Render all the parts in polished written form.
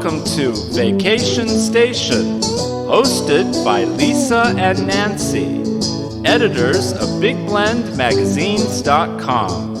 Welcome to Vacation Station, hosted by Lisa and Nancy, editors of BigBlendMagazines.com.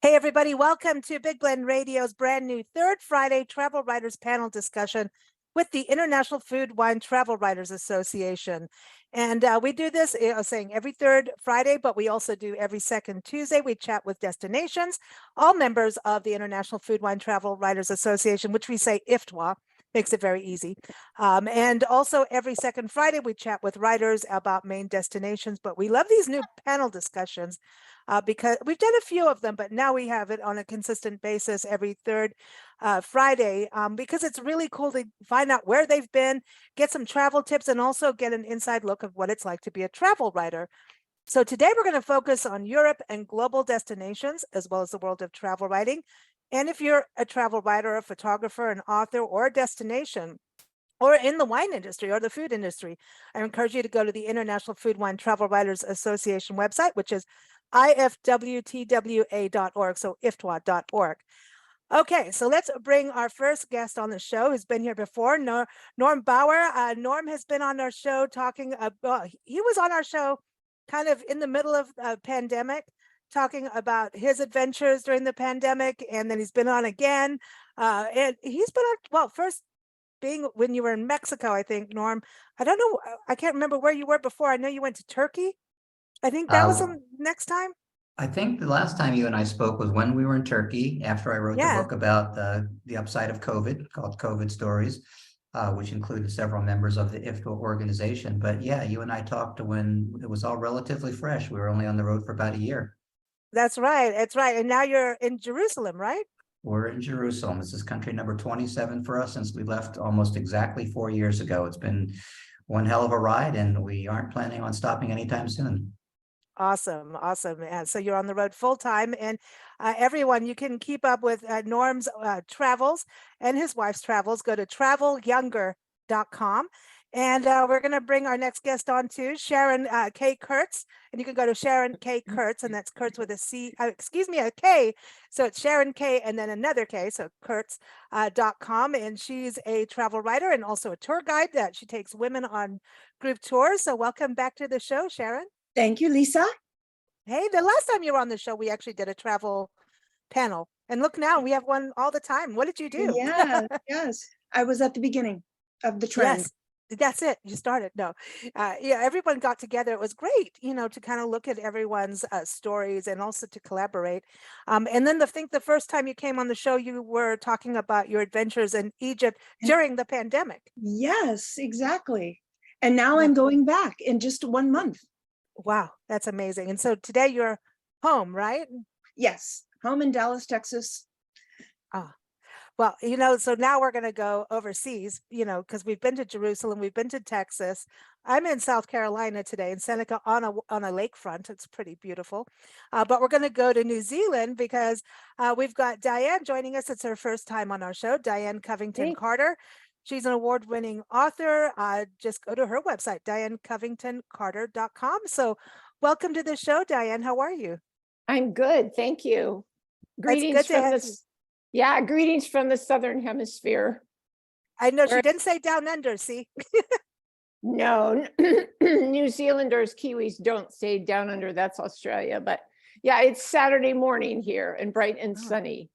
Hey everybody, welcome to Big Blend Radio's brand new third Friday Travel Writers Panel discussion with the International Food, Wine, Travel Writers Association. And we do this, I was saying every third Friday, but we also do every second Tuesday. We chat with destinations, all members of the International Food, Wine, Travel Writers Association, which we say IFWTWA, makes it very easy. And also every second Friday, we chat with writers about main destinations, but we love these new panel discussions because we've done a few of them, but now we have it on a consistent basis every third Friday because it's really cool to find out where they've been, get some travel tips, and also get an inside look of what it's like to be a travel writer. So today we're going to focus on Europe and global destinations, as well as the world of travel writing. And if you're a travel writer, a photographer, an author, or a destination, or in the wine industry or the food industry, I encourage you to go to the International Food, Wine, Travel Writers Association website, which is IFWTWA.org, so IFWTWA.org. Okay, so let's bring our first guest on the show who's been here before, Norm-Bour. Norm has been on our show talking about, he was on our show kind of in the middle of a pandemic, talking about his adventures during the pandemic, and then he's been on again. And he's been on, well, first being when you were in Mexico, I think, Norm. I don't know, I can't remember where you were before. I know you went to Turkey. I think that was the next time. I think the last time you and I spoke was when we were in Turkey, after I wrote the book about the upside of COVID, called COVID Stories, which included several members of the IFWTWA organization. But yeah, you and I talked when it was all relatively fresh. We were only on the road for about a year. That's right. That's right. And now you're in Jerusalem, right? We're in Jerusalem. This is country number 27 for us since we left almost exactly 4 years ago. It's been one hell of a ride, and we aren't planning on stopping anytime soon. Awesome. Awesome. And so you're on the road full time, and everyone, you can keep up with Norm's travels and his wife's travels. Go to travelyounger.com. And we're going to bring our next guest on too, Sharon-K-Kurtz. And you can go to Sharon-K-Kurtz, and that's Kurtz with a C, a K. So it's Sharon K and then another K, so Kurtz.com. And she's a travel writer and also a tour guide that she takes women on group tours. So welcome back to the show, Sharon. Thank you, Lisa. Hey, the last time you were on the show, we actually did a travel panel. And look now, we have one all the time. What did you do? Yeah, yes. I was at the beginning of the trend. Yes. That's it. You started. No, yeah, everyone got together. It was great, to kind of look at everyone's stories and also to collaborate. And then the first time you came on the show, you were talking about your adventures in Egypt during the pandemic. Yes, exactly. And now I'm going back in just 1 month. Wow, that's amazing. And so today you're home, right? Yes, home in Dallas, Texas. Well, so now we're going to go overseas, because we've been to Jerusalem, we've been to Texas. I'm in South Carolina today, in Seneca, on a lakefront. It's pretty beautiful. But we're going to go to New Zealand because we've got Diane joining us. It's her first time on our show, Diane Covington-Carter. She's an award-winning author. Just go to her website, DianeCovington-Carter.com. So welcome to the show, Diane. How are you? I'm good. Thank you. Greetings from greetings from the Southern Hemisphere. I know she didn't say down under, see? No, New Zealanders, Kiwis don't say down under. That's Australia. But yeah, it's Saturday morning here and bright and sunny.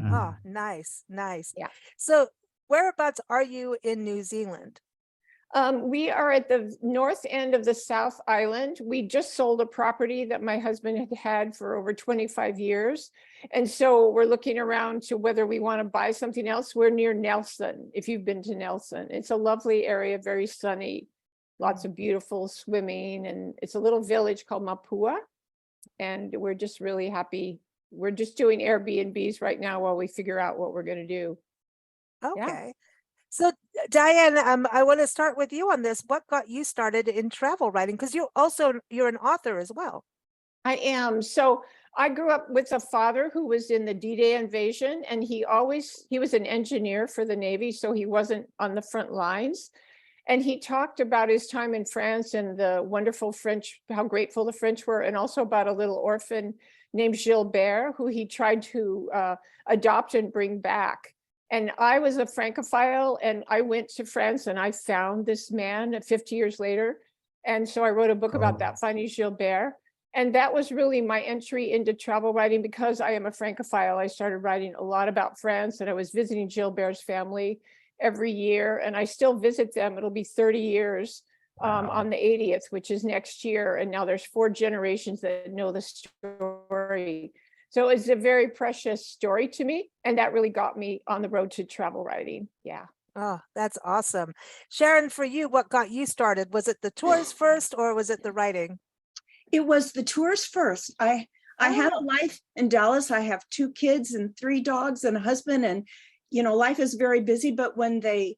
Oh, nice, nice. Yeah. So whereabouts are you in New Zealand? We are at the north end of the South Island. We just sold a property that my husband had had for over 25 years. And so we're looking around to whether we want to buy something else. We're near Nelson, if you've been to Nelson. It's a lovely area, very sunny, lots of beautiful swimming. And it's a little village called Mapua. And we're just really happy. We're just doing Airbnbs right now while we figure out what we're going to do. Okay. Yeah. So Diane, I want to start with you on this. What got you started in travel writing? Because you're an author as well. I am. So I grew up with a father who was in the D-Day invasion, and he was an engineer for the Navy, so he wasn't on the front lines. And he talked about his time in France and the wonderful French, how grateful the French were, and also about a little orphan named Gilbert, who he tried to adopt and bring back. And I was a Francophile, and I went to France and I found this man 50 years later. And so I wrote a book about that, finding Gilbert. And that was really my entry into travel writing. Because I am a Francophile, I started writing a lot about France, and I was visiting Gilbert's family every year, and I still visit them. It'll be 30 years on the 80th, which is next year. And now there's 4 generations that know the story. So it's a very precious story to me. And that really got me on the road to travel writing. Yeah. Oh, that's awesome. Sharon, for you, what got you started? Was it the tours first, or was it the writing? It was the tours first. I had a life in Dallas. I have 2 kids and 3 dogs and a husband, and life is very busy. But when they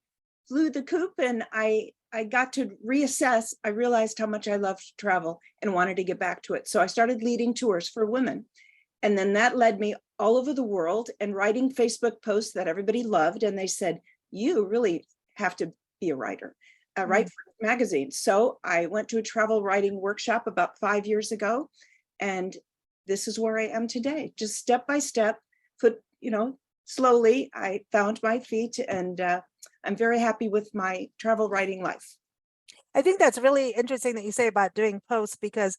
flew the coop and I got to reassess, I realized how much I loved travel and wanted to get back to it. So I started leading tours for women. And then that led me all over the world and writing Facebook posts that everybody loved. And they said, you really have to be a writer, write for magazines. So I went to a travel writing workshop about 5 years ago. And this is where I am today, just step by step, slowly I found my feet, and I'm very happy with my travel writing life. I think that's really interesting that you say about doing posts, because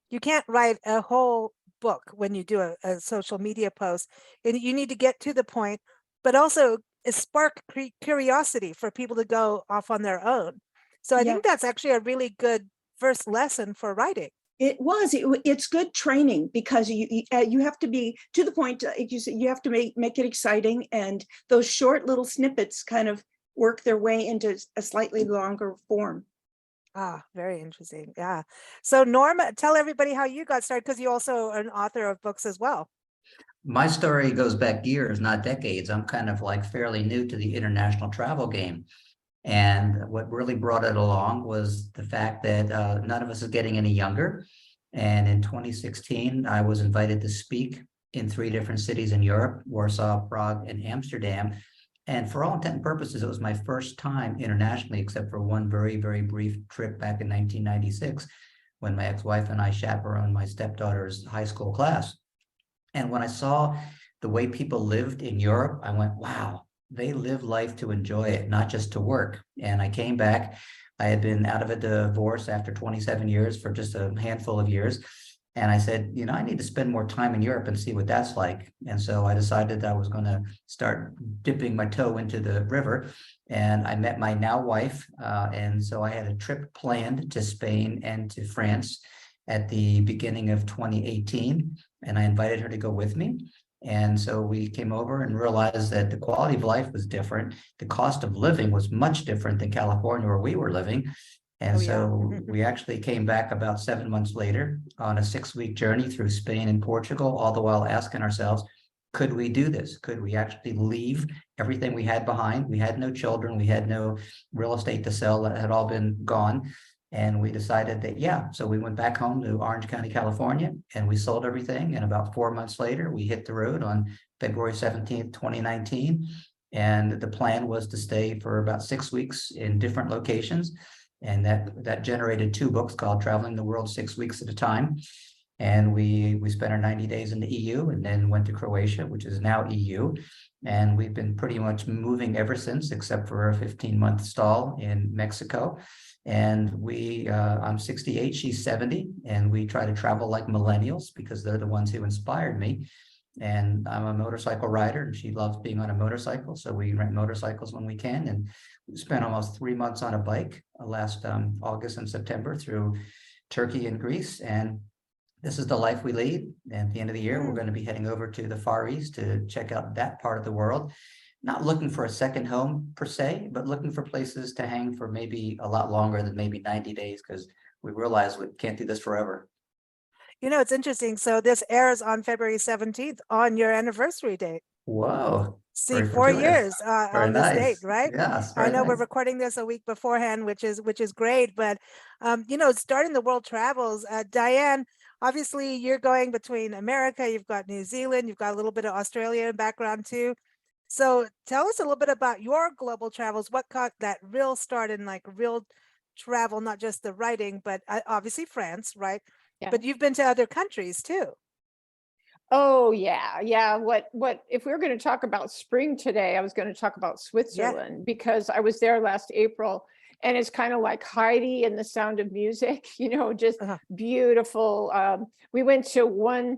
you can't write a whole book when you do a social media post, and you need to get to the point, but also spark curiosity for people to go off on their own. So I think that's actually a really good first lesson for writing. It's good training, because you have to be to the point. You have to make it exciting, and those short little snippets kind of work their way into a slightly longer form. Very interesting. Yeah. So Norm, tell everybody how you got started, because you also are an author of books as well. My story goes back years, not decades. I'm kind of like fairly new to the international travel game. And what really brought it along was the fact that none of us is getting any younger. And in 2016, I was invited to speak in 3 different cities in Europe: Warsaw, Prague, and Amsterdam. And for all intent and purposes, it was my first time internationally, except for one very, very brief trip back in 1996, when my ex-wife and I chaperoned my stepdaughter's high school class. And when I saw the way people lived in Europe, I went, wow, they live life to enjoy it, not just to work. And I came back. I had been out of a divorce after 27 years for just a handful of years. And I said, I need to spend more time in Europe and see what that's like. And so I decided I was going to start dipping my toe into the river. And I met my now wife. And so I had a trip planned to Spain and to France at the beginning of 2018. And I invited her to go with me. And so we came over and realized that the quality of life was different. The cost of living was much different than California, where we were living. And we actually came back about 7 months later on a 6-week journey through Spain and Portugal, all the while asking ourselves, could we do this? Could we actually leave everything we had behind? We had no children. We had no real estate to sell. That had all been gone. And we decided that, yeah. So we went back home to Orange County, California, and we sold everything. And about 4 months later, we hit the road on February 17th, 2019. And the plan was to stay for about 6 weeks in different locations. And that generated 2 books called Traveling the World 6 Weeks at a Time. And we spent our 90 days in the EU, and then went to Croatia, which is now EU. And we've been pretty much moving ever since, except for a 15-month stall in Mexico. And I'm 68, she's 70, and we try to travel like millennials because they're the ones who inspired me. And I'm a motorcycle rider, and she loves being on a motorcycle. So we rent motorcycles when we can. And we spent almost 3 months on a bike last August and September through Turkey and Greece. And this is the life we lead. And at the end of the year, we're going to be heading over to the Far East to check out that part of the world. Not looking for a second home per se, but looking for places to hang for maybe a lot longer than maybe 90 days, because we realize we can't do this forever. It's interesting. So this airs on February 17th on your anniversary date. Whoa. See, 4 years on this date, right? Yeah, I know we're recording this a week beforehand, which is great. But starting the world travels, Diane, obviously you're going between America, you've got New Zealand, you've got a little bit of Australia background too. So tell us a little bit about your global travels. What got that real start in like real travel, not just the writing, but obviously France, right? Yeah. But you've been to other countries too. Oh yeah, yeah. What if we were going to talk about spring today, I was going to talk about Switzerland because I was there last April, and it's kind of like Heidi and the Sound of Music, just beautiful. We went to one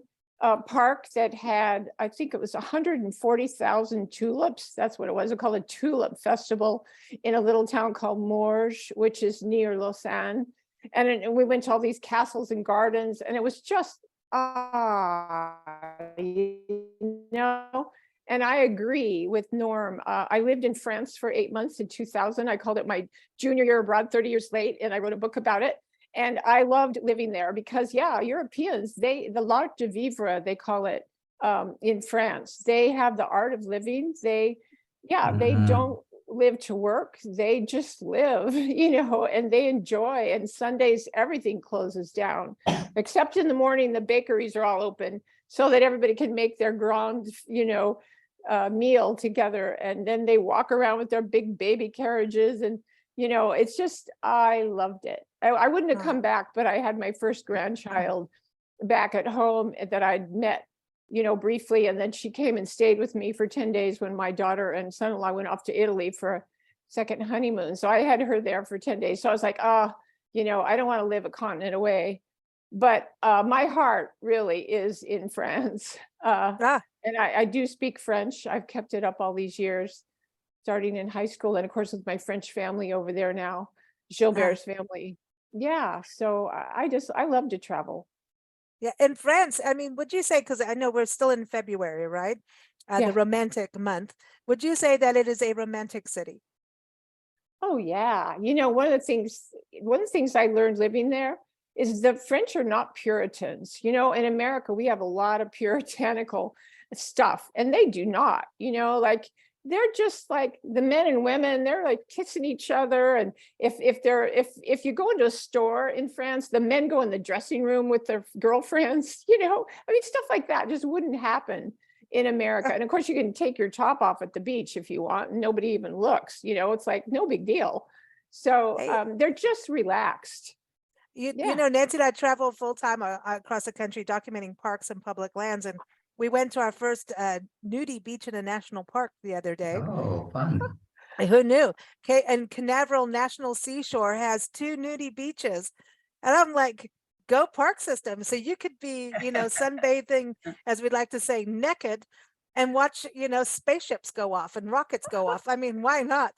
park that had, I think it was 140,000 tulips. That's what it was. It called a tulip festival in a little town called Morges, which is near Lausanne. And we went to all these castles and gardens, and it was just and I agree with Norm. I lived in France for 8 months in 2000. I called it my junior year abroad, 30 years late, and I wrote a book about it. And I loved living there because, Europeans, the l'art de vivre, they call it in France. They have the art of living. They don't live to work. They just live, and they enjoy. And Sundays, everything closes down, except in the morning, the bakeries are all open so that everybody can make their grand, meal together. And then they walk around with their big baby carriages. And, it's just, I loved it. I wouldn't have come back, but I had my first grandchild back at home that I'd met, briefly. And then she came and stayed with me for 10 days when my daughter and son-in-law went off to Italy for a second honeymoon. So I had her there for 10 days. So I was like, I don't want to live a continent away. But my heart really is in France. And I do speak French. I've kept it up all these years, starting in high school. And of course, with my French family over there now, Gilbert's family. Yeah. So I love to travel. Yeah. In France, I mean, would you say, because I know we're still in February, right? The romantic month. Would you say that it is a romantic city? Oh, yeah. One of the things I learned living there is the French are not Puritans. In America, we have a lot of puritanical stuff, and they do not, like they're just like the men and women, they're like kissing each other. And if you go into a store in France, the men go in the dressing room with their girlfriends, stuff like that just wouldn't happen in America. And of course, you can take your top off at the beach if you want, and nobody even looks, it's like no big deal. So they're just relaxed. Nancy and I travel full time across the country documenting parks and public lands. And we went to our first nudie beach in a national park the other day. Oh, fun. Who knew? Okay, and Canaveral National Seashore has 2 nudie beaches. And I'm like, go park system. So you could be, sunbathing, as we'd like to say, naked, and watch, spaceships go off and rockets go off. I mean, why not?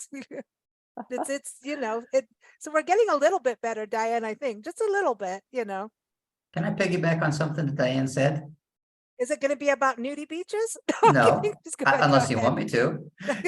So we're getting a little bit better, Diane, I think, just a little bit, Can I piggyback on something that Diane said? Is it going to be about nudie beaches? No, ahead, unless you want me to.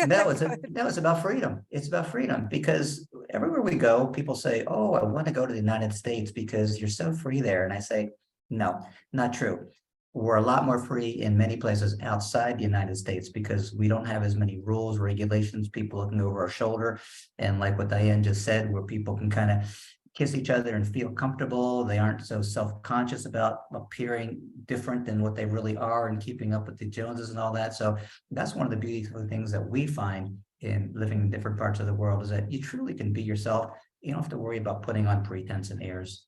No, it's about freedom. It's about freedom, because everywhere we go, people say, oh, I want to go to the United States because you're so free there. And I say, no, not true. We're a lot more free in many places outside the United States because we don't have as many rules, regulations, people looking over our shoulder. And like what Diane just said, where people can kind of kiss each other and feel comfortable. They aren't so self-conscious about appearing different than what they really are and keeping up with the Joneses and all that. So that's one of the beautiful things that we find in living in different parts of the world, is that you truly can be yourself. You don't have to worry about putting on pretense and airs.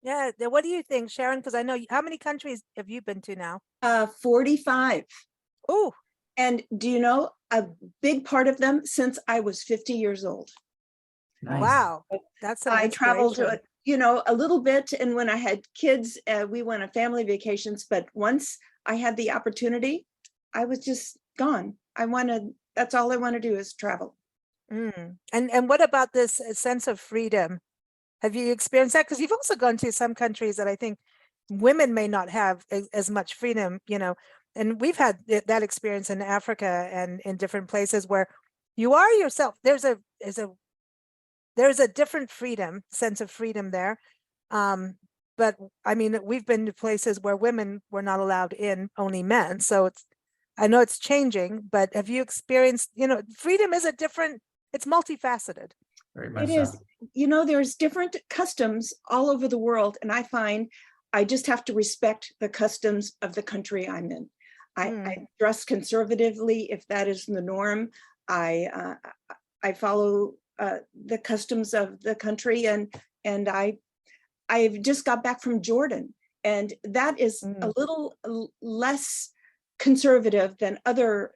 Yeah. What do you think, Sharon? Because I know, how many countries have you been to now? 45. Oh. And do you know, a big part of them since I was 50 years old. Nice. Wow. I traveled a little bit. And when I had kids, we went on family vacations. But once I had the opportunity, I was just gone. That's all I want to do is travel. And what about this sense of freedom? Have you experienced that? Because you've also gone to some countries that I think women may not have as much freedom, and we've had that experience in Africa and in different places where you are yourself. There's a different sense of freedom there. But I mean, we've been to places where women were not allowed in, only men. So I know it's changing, but have you experienced, freedom is it's multifaceted. Very much it is. There's different customs all over the world. And I find I just have to respect the customs of the country I'm in. I dress conservatively if that is the norm. I follow the customs of the country, and I've just got back from Jordan, and that is a little less conservative than other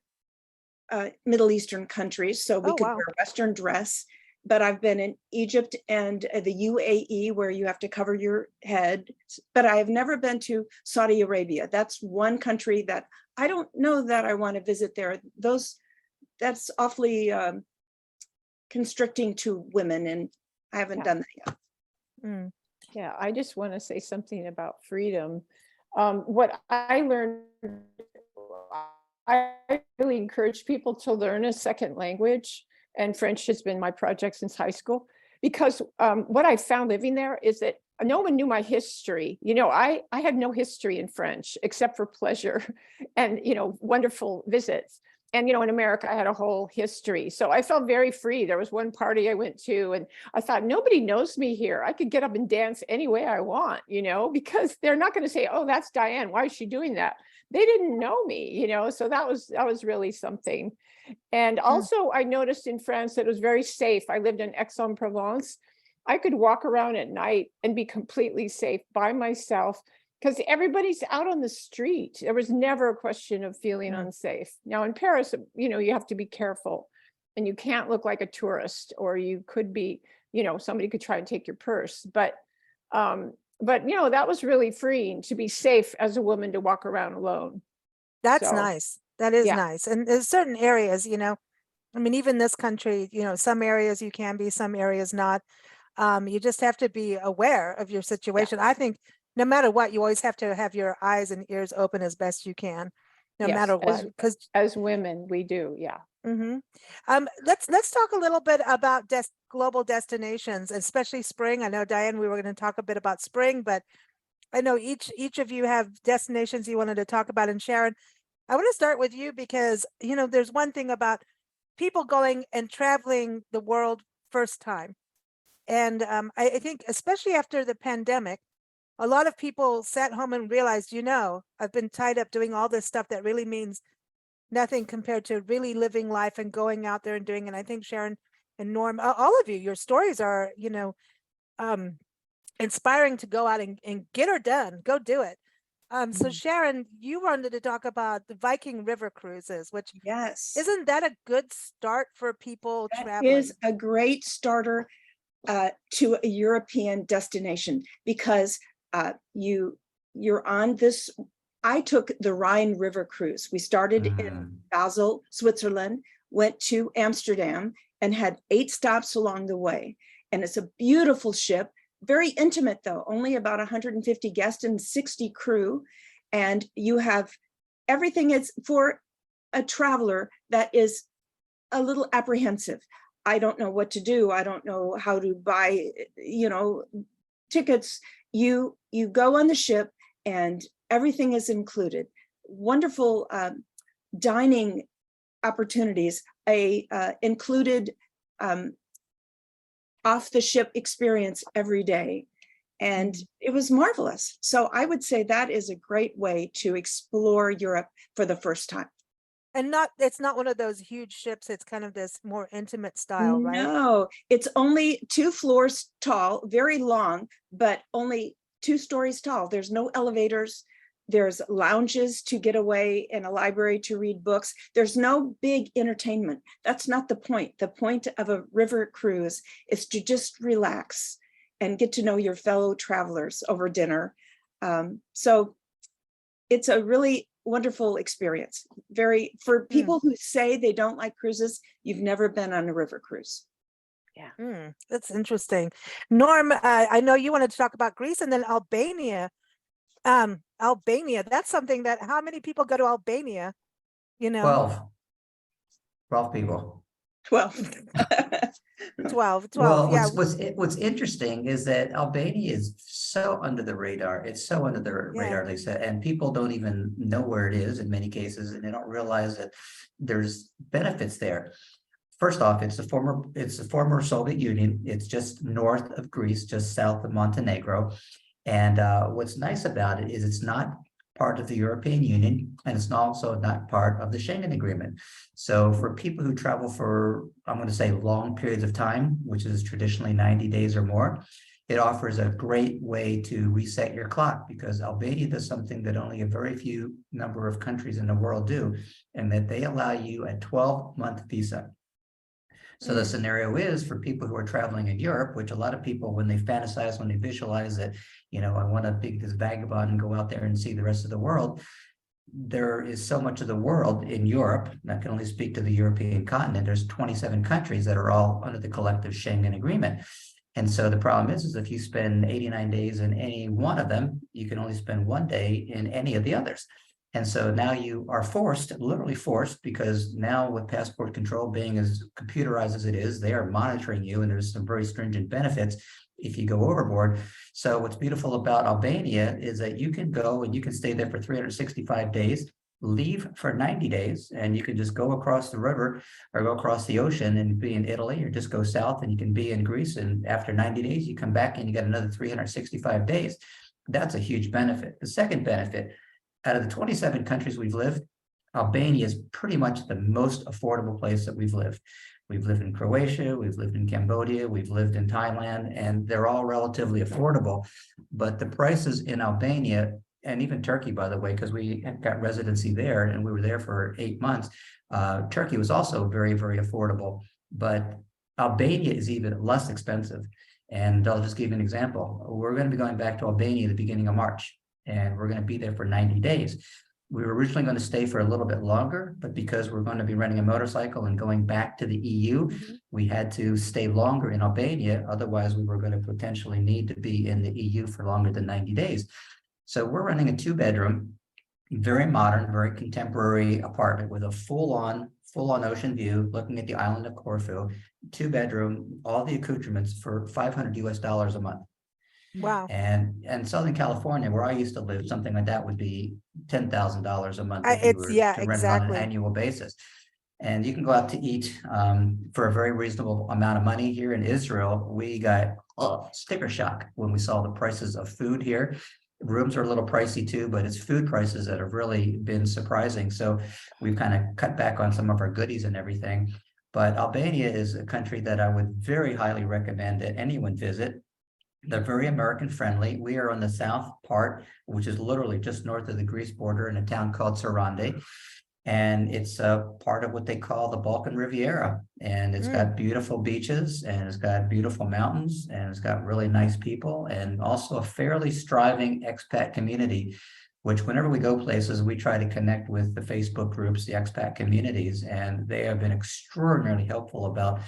Middle Eastern countries, so we could wear Western dress. But I've been in Egypt and the UAE, where you have to cover your head. But I have never been to Saudi Arabia. That's one country that I don't know that I want to visit there. That's awfully constricting to women, and I haven't done that yet. Yeah, I just want to say something about freedom. What I learned, I really encourage people to learn a second language. And French has been my project since high school, because what I found living there is that no one knew my history. You know, I had no history in French except for pleasure and, you know, wonderful visits. And, you know, in America, I had a whole history. So I felt very free. There was one party I went to, and I thought, nobody knows me here. I could get up and dance any way I want, you know, because they're not going to say, oh, that's Diane. Why is she doing that? They didn't know me, you know, so that was really something. And also I noticed in France that it was very safe. I lived in Aix-en-Provence. I could walk around at night and be completely safe by myself, because everybody's out on the street. There was never a question of feeling unsafe. Now in Paris, you know, you have to be careful, and you can't look like a tourist, or you could be, you know, somebody could try and take your purse. But you know, that was really freeing to be safe as a woman to walk around alone. That's nice. That is nice. And there's certain areas, you know, I mean, even this country, you know, some areas you can be, some areas not. You just have to be aware of your situation. I think no matter what, you always have to have your eyes and ears open as best you can, no matter what. Because as women, we do, let's talk a little bit about global destinations, especially spring. I know, Diane, we were going to talk a bit about spring, but I know each of you have destinations you wanted to talk about. And Sharon, I want to start with you, because, you know, there's one thing about people going and traveling the world first time. And I think especially after the pandemic, a lot of people sat home and realized, you know, I've been tied up doing all this stuff that really means nothing compared to really living life and going out there and doing it. And I think Sharon and Norm, all of you, your stories are, you know, inspiring to go out and get her done, go do it. So Sharon, you wanted to talk about the Viking River cruises, which isn't that a good start for people traveling? It is a great starter to a European destination, because you're on this. I took the Rhine River cruise. We started in Basel, Switzerland, went to Amsterdam, and had 8 stops along the way. And it's a beautiful ship. Very intimate though, only about 150 guests and 60 crew. And you have everything. It's for a traveler that is a little apprehensive. I don't know what to do. I don't know how to buy, you know, tickets. You go on the ship and everything is included. Wonderful dining opportunities, included off the ship experience every day. And it was marvelous. So I would say that is a great way to explore Europe for the first time. And it's not one of those huge ships. It's kind of this more intimate style, right? No, it's only 2 floors tall, very long, but only 2 stories tall. There's no elevators. There's lounges to get away and a library to read books. There's no big entertainment. That's not the point. The point of a river cruise is to just relax and get to know your fellow travelers over dinner. So it's a really wonderful experience. For people who say they don't like cruises, you've never been on a river cruise. Yeah, that's interesting. Norm, I know you wanted to talk about Greece and then Albania. Albania, that's something that, how many people go to Albania? You know, 12 people. 12. 12. Well, Yeah. what's interesting is that Albania is so under the radar. It's so under the radar, Lisa, and people don't even know where it is in many cases, and they don't realize that there's benefits there. First off, it's the former Soviet Union. It's just north of Greece, just south of Montenegro. And what's nice about it is it's not part of the European Union, and it's also not part of the Schengen Agreement. So for people who travel for, I'm going to say, long periods of time, which is traditionally 90 days or more, it offers a great way to reset your clock, because Albania does something that only a very few number of countries in the world do, and that they allow you a 12-month visa. So the scenario is for people who are traveling in Europe, which a lot of people, when they fantasize, when they visualize that, you know, I want to be this vagabond and go out there and see the rest of the world. There is so much of the world in Europe, and I can only speak to the European continent. There's 27 countries that are all under the collective Schengen agreement. And so the problem is if you spend 89 days in any one of them, you can only spend 1 day in any of the others. And so now you are forced, literally forced, because now with passport control being as computerized as it is, they are monitoring you, and there's some very stringent benefits if you go overboard. So what's beautiful about Albania is that you can go and you can stay there for 365 days, leave for 90 days, and you can just go across the river or go across the ocean and be in Italy, or just go south and you can be in Greece. And after 90 days, you come back and you get another 365 days. That's a huge benefit. The second benefit, out of the 27 countries we've lived, Albania is pretty much the most affordable place that we've lived. We've lived in Croatia, we've lived in Cambodia, we've lived in Thailand, and they're all relatively affordable. But the prices in Albania, and even Turkey, by the way, because we got residency there and we were there for 8 months, Turkey was also very, very affordable. But Albania is even less expensive. And I'll just give you an example. We're going to be going back to Albania at the beginning of March, and we're going to be there for 90 days. We were originally going to stay for a little bit longer, but because we're going to be renting a motorcycle and going back to the EU, we had to stay longer in Albania. Otherwise, we were going to potentially need to be in the EU for longer than 90 days. So we're renting a 2-bedroom, very modern, very contemporary apartment with a full-on ocean view, looking at the island of Corfu, 2-bedroom, all the accoutrements for $500 a month. Wow. And Southern California, where I used to live, something like that would be $10,000 a month if you were to rent it on an annual basis. And you can go out to eat for a very reasonable amount of money. Here in Israel, we got sticker shock when we saw the prices of food here. Rooms are a little pricey too, but it's food prices that have really been surprising. So we've kind of cut back on some of our goodies and everything. But Albania is a country that I would very highly recommend that anyone visit. They're very American friendly. We are on the south part, which is literally just north of the Greece border in a town called Sharon-K. And it's a part of what they call the Balkan Riviera. And it's got beautiful beaches, and it's got beautiful mountains, and it's got really nice people, and also a fairly striving expat community, which whenever we go places, we try to connect with the Facebook groups, the expat communities, and they have been extraordinarily helpful about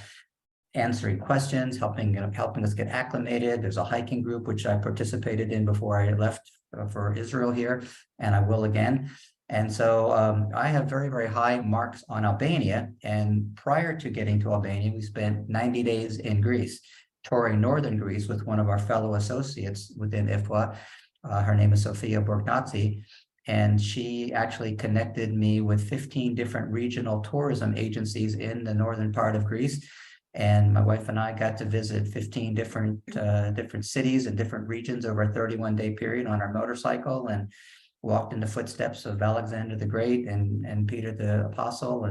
answering questions, helping us get acclimated. There's a hiking group, which I participated in before I left for Israel here, and I will again. And so I have very, very high marks on Albania. And prior to getting to Albania, we spent 90 days in Greece, touring northern Greece with one of our fellow associates within IFWTWA. Her name is Sofia Borgnazzi. And she actually connected me with 15 different regional tourism agencies in the northern part of Greece. And my wife and I got to visit 15 different cities and different regions over a 31-day period on our motorcycle, and walked in the footsteps of Alexander the Great and Peter the Apostle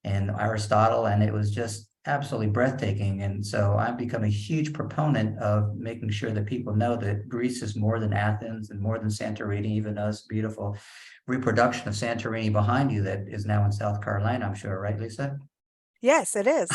and Aristotle, and it was just absolutely breathtaking. And so I've become a huge proponent of making sure that people know that Greece is more than Athens and more than Santorini, even though it's a beautiful reproduction of Santorini behind you that is now in South Carolina, I'm sure, right, Lisa? Yes, it is.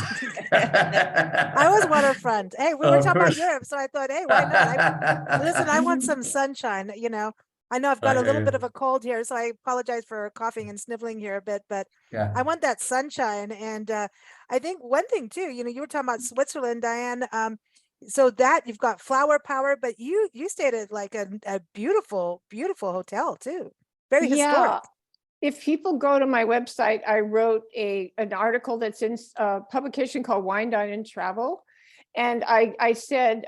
I was waterfront. Hey, we were talking about Europe, so I thought, hey, why not? Listen, I want some sunshine, you know. I know I've got a little bit of a cold here, so I apologize for coughing and sniffling here a bit, but I want that sunshine. And I think one thing too, you know, you were talking about Switzerland, Diane. So that you've got flower power, but you stayed at like a beautiful, beautiful hotel too. Very historic. If people go to my website, I wrote an article that's in a publication called Wine, Dine, and Travel. And I said,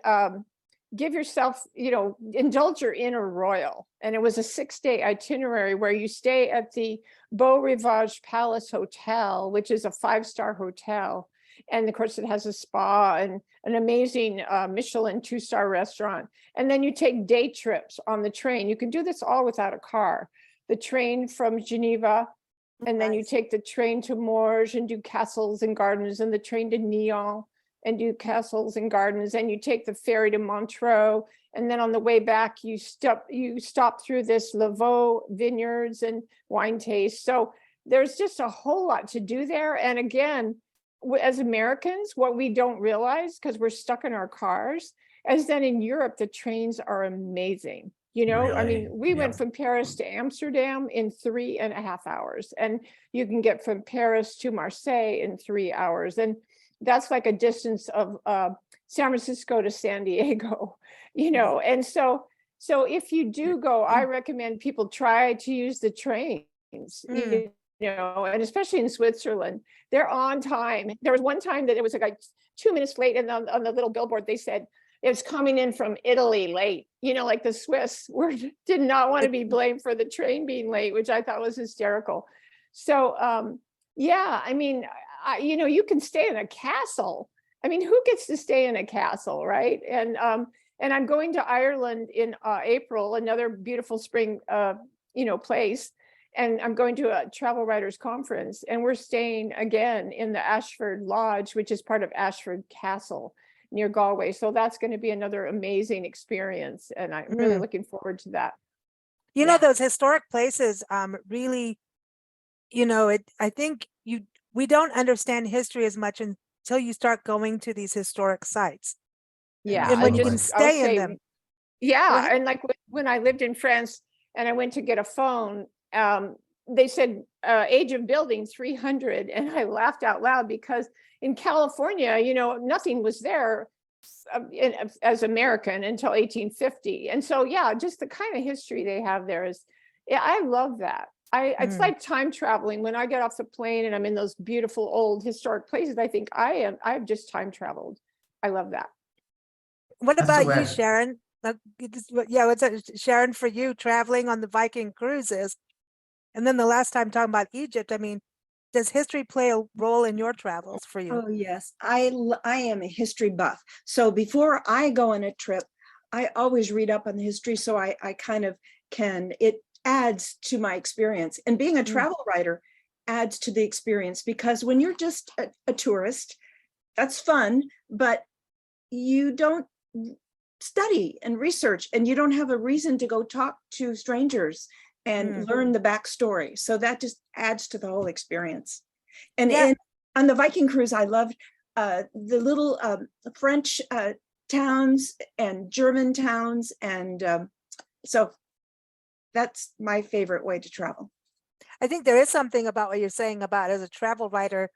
give yourself, you know, indulge your inner royal. And it was a 6-day itinerary where you stay at the Beau Rivage Palace Hotel, which is a 5-star hotel. And of course, it has a spa and an amazing Michelin 2-star restaurant. And then you take day trips on the train. You can do this all without a car. The train from Geneva, and then you take the train to Morges and do castles and gardens, and the train to Nyon and do castles and gardens. And you take the ferry to Montreux. And then on the way back, you stop through this Lavaux vineyards and wine taste. So there's just a whole lot to do there. And again, as Americans, what we don't realize, because we're stuck in our cars, is that in Europe, the trains are amazing. You know, Really? I mean, we went from Paris to Amsterdam in 3.5 hours, and you can get from Paris to Marseille in 3 hours. And that's like a distance of San Francisco to San Diego, you know. And so if you do go, I recommend people try to use the trains, you know, and especially in Switzerland, they're on time. There was one time that it was like 2 minutes late, and on the little billboard, they said, it's coming in from Italy late, you know, like the Swiss did not want to be blamed for the train being late, which I thought was hysterical. So, yeah, I mean, you know, you can stay in a castle. I mean, who gets to stay in a castle, right? And I'm going to Ireland in April, another beautiful spring, you know, place. And I'm going to a travel writers conference, and we're staying again in the Ashford Lodge, which is part of Ashford Castle near Galway. So that's going to be another amazing experience. And I'm really looking forward to that. You know, those historic places, really, you know, I think we don't understand history as much until you start going to these historic sites. Yeah. And when you can stay in them. Yeah. And like when I lived in France and I went to get a phone, they said age of building 300, and I laughed out loud, because in California, you know, nothing was there as American until 1850. And so, yeah, just the kind of history they have there is, yeah, I love that. It's like time traveling. When I get off the plane and I'm in those beautiful old historic places, I think I've just time traveled. I love that. What about you, Sharon? Yeah, what's that, Sharon, for you traveling on the Viking cruises? And then the last time talking about Egypt, I mean, does history play a role in your travels for you? Oh, yes. I am a history buff. So before I go on a trip, I always read up on the history. So I kind of it adds to my experience. And being a travel writer adds to the experience, because when you're just a tourist, that's fun, but you don't study and research, and you don't have a reason to go talk to strangers and learn the backstory. So that just adds to the whole experience. And on the Viking cruise, I loved the little French towns and German towns. And so that's my favorite way to travel. I think there is something about what you're saying about, as a travel writer,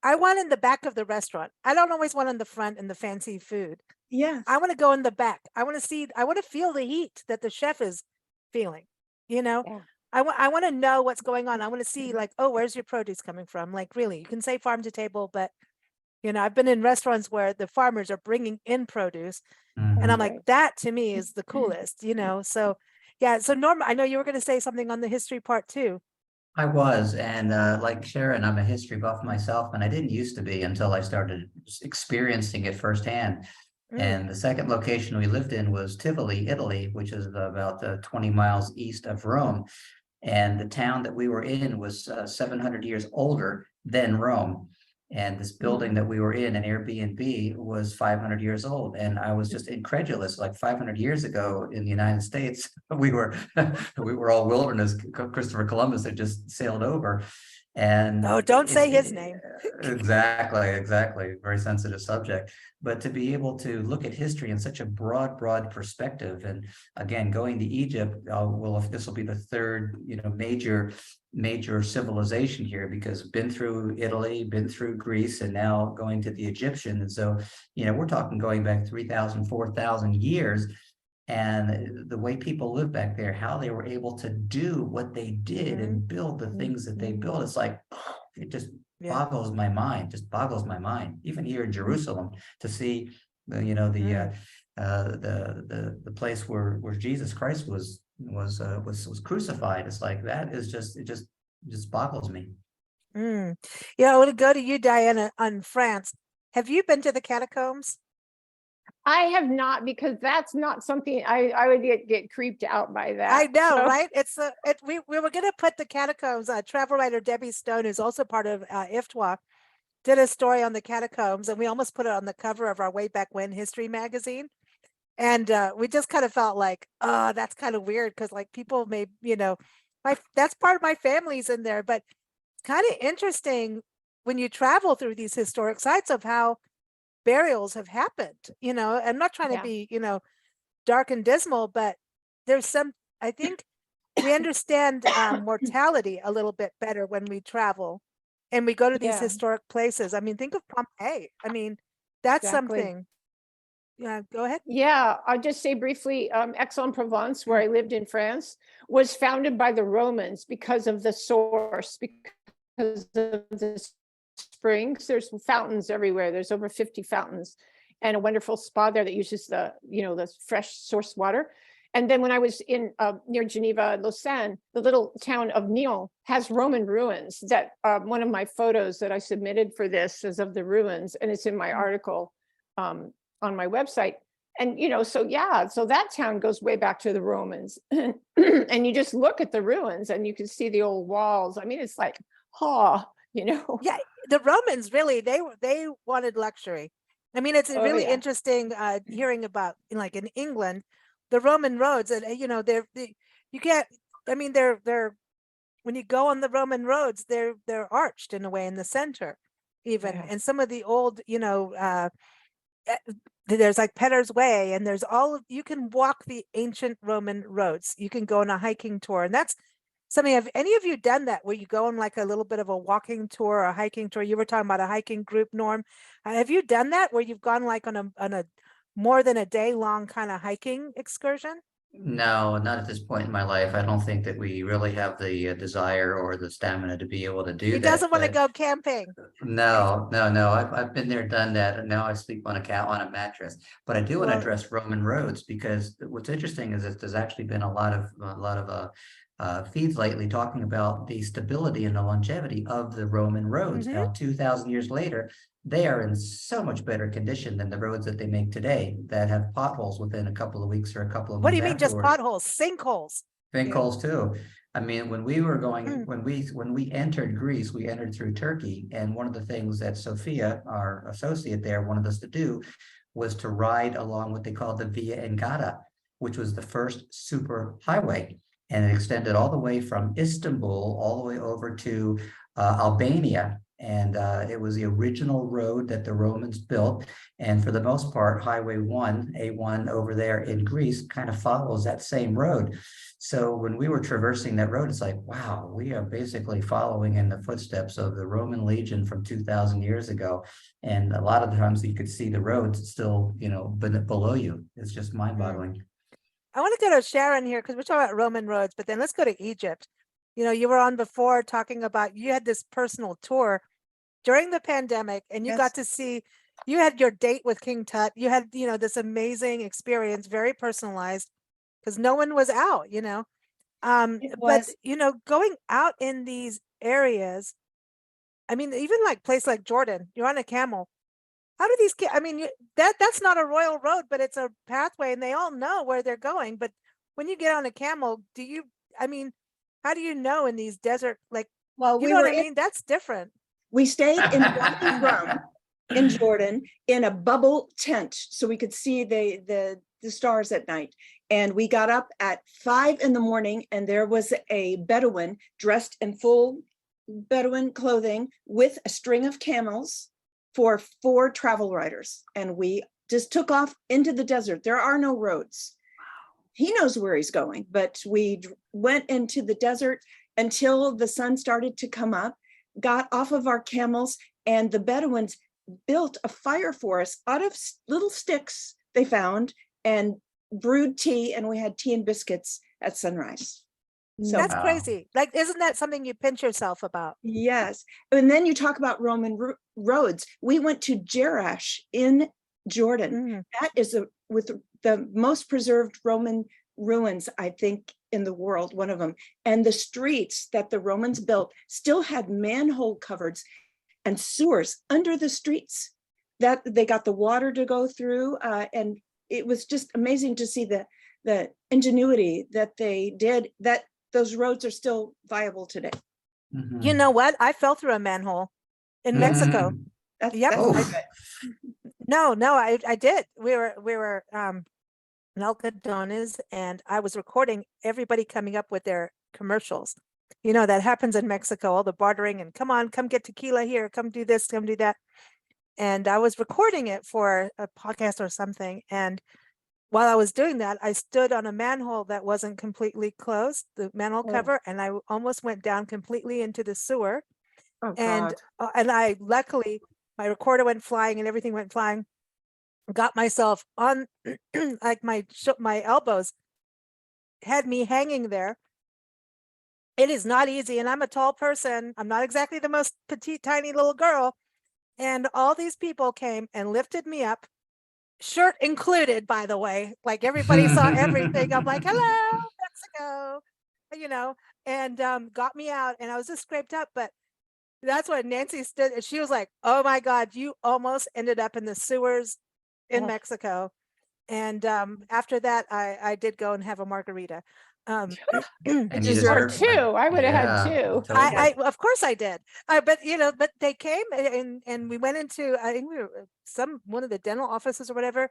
I want in the back of the restaurant. I don't always want in the front in the fancy food. Yeah. I want to go in the back. I want to feel the heat that the chef is feeling. You know, I want to know what's going on. I want to see, like, oh, where's your produce coming from? Like, really, you can say farm to table, but, you know, I've been in restaurants where the farmers are bringing in produce, and I'm like, that to me is the coolest, you know? So, yeah. So Norm, I know you were going to say something on the history part too. I was, and like Sharon, I'm a history buff myself, and I didn't used to be until I started experiencing it firsthand. And the second location we lived in was Tivoli, Italy, which is about 20 miles east of Rome. And the town that we were in was 700 years older than Rome. And this building that we were in, an Airbnb, was 500 years old. And I was just incredulous. Like 500 years ago in the United States, we were all wilderness. Christopher Columbus had just sailed over. And don't say his name. Exactly. Very sensitive subject. But to be able to look at history in such a broad perspective, and again, going to Egypt, this will be the third, you know, major civilization here, because been through Italy, been through Greece, and now going to the Egyptian. And so, you know, we're talking going back 3,000, 4,000 years. And the way people live back there, how they were able to do what they did and build the things that they built, it's like, it just boggles my mind, even here in Jerusalem, to see the place where Jesus Christ was crucified. It's like, that is it just boggles me. Yeah, I want to go to you, Diana, on France. Have you been to the catacombs? I have not, because that's not something I would get creeped out by that. I know, So- right? We were going to put the catacombs. Travel writer Debbie Stone, who's also part of IFWTWA, did a story on the catacombs, and we almost put it on the cover of our Way Back When history magazine. And we just kind of felt like, oh, that's kind of weird because like people may, that's part of my family's in there, but it's kind of interesting when you travel through these historic sites of how burials have happened. I'm not trying to be, dark and dismal, but there's I think we understand mortality a little bit better when we travel and we go to these historic places. I mean, think of Pompeii. I mean, that's something. Yeah, go ahead. Yeah, I'll just say briefly, Aix-en-Provence, where I lived in France, was founded by the Romans because of the source, because of the springs. There's fountains everywhere. There's over 50 fountains and a wonderful spa there that uses the fresh source water. And then when I was in near Geneva, Lausanne, the little town of Nyon has Roman ruins that one of my photos that I submitted for this is of the ruins, and it's in my article on my website. And, so that town goes way back to the Romans. And you just look at the ruins and you can see the old walls. I mean, it's like, Yeah, the Romans really, they wanted luxury. I mean, it's really interesting hearing about like in England, the Roman roads, and they're when you go on the Roman roads, they're arched in a way in the center, even. And some of the old, there's like Petter's Way, and there's you can walk the ancient Roman roads. You can go on a hiking tour, and that's something. Have any of you done that, where you go on like a little bit of a walking tour or a hiking tour? You were talking about a hiking group, Norm. Have you done that, where you've gone like on a more than a day long kind of hiking excursion? No, not at this point in my life. I don't think that we really have the desire or the stamina to be able to do that. He doesn't want to go camping. No. I've been there, done that, and now I sleep on a mattress. But I do want to address Roman roads, because what's interesting is that there's actually been a lot of feeds lately talking about the stability and the longevity of the Roman roads. Now, 2,000 years later, they are in so much better condition than the roads that they make today that have potholes within a couple of weeks or a couple of months. What do you mean afterwards. just potholes? Sinkholes. Sinkholes too. I mean, when we were going, when we entered Greece, we entered through Turkey, and one of the things that Sophia, our associate there, wanted us to do was to ride along what they called the Via Engata, which was the first super highway, and it extended all the way from Istanbul all the way over to Albania. And it was the original road that the Romans built. And for the most part, Highway 1, A1 over there in Greece kind of follows that same road. So when we were traversing that road, it's like, wow, we are basically following in the footsteps of the Roman legion from 2,000 years ago. And a lot of the times you could see the roads still, below you. It's just mind-boggling. I want to go to Sharon here, because we're talking about Roman roads, but then let's go to Egypt. You were on before talking about, you had this personal tour during the pandemic, and you got to see, you had your date with King Tut. You had, this amazing experience, very personalized, because no one was out, but, going out in these areas, I mean, even like place like Jordan, you're on a camel. How do these kids, I mean, that's not a royal road, but it's a pathway and they all know where they're going. But when you get on a camel, how do you know in these desert, like, that's different. We stayed in Wadi Rum in Jordan in a bubble tent so we could see the stars at night. And we got up at 5 a.m, and there was a Bedouin dressed in full Bedouin clothing with a string of camels for 4 travel riders. And we just took off into the desert. There are no roads. He knows where he's going, but we went into the desert until the sun started to come up, got off of our camels, and the Bedouins built a fire for us out of little sticks they found and brewed tea, and we had tea and biscuits at sunrise. So that's crazy. Like, isn't that something you pinch yourself about? Yes. And then you talk about Roman roads. We went to Jerash in Jordan. That is with the most preserved Roman ruins, I think, in the world, one of them. And the streets that the Romans built still had manhole cupboards and sewers under the streets. that they got the water to go through, and it was just amazing to see the ingenuity that they did, that those roads are still viable today. Mhm. You know what? I fell through a manhole in Mexico. Mhm. That's, Yep. that's Oh. pretty good. No, I did. We were in Alcadones, and I was recording everybody coming up with their commercials. You know, that happens in Mexico, all the bartering and come on, come get tequila here, come do this, come do that. And I was recording it for a podcast or something. And while I was doing that, I stood on a manhole that wasn't completely closed, the manhole cover, and I almost went down completely into the sewer. Oh, And God. and I luckily my recorder went flying and everything went flying. Got myself on like my elbows had me hanging there. It is not easy, and I'm a tall person. I'm not exactly the most petite, tiny little girl. And all these people came and lifted me up, shirt included, by the way. Like everybody saw everything. I'm like, hello, Mexico, you know, and got me out, and I was just scraped up. But that's when Nancy stood, and she was like, oh my God, you almost ended up in the sewers in Mexico. And after that, I did go and have a margarita. And you Or deserve two. I would have had yeah, two. totally. I of course I did. But you know, but they came and we went into, I think we were one of the dental offices or whatever,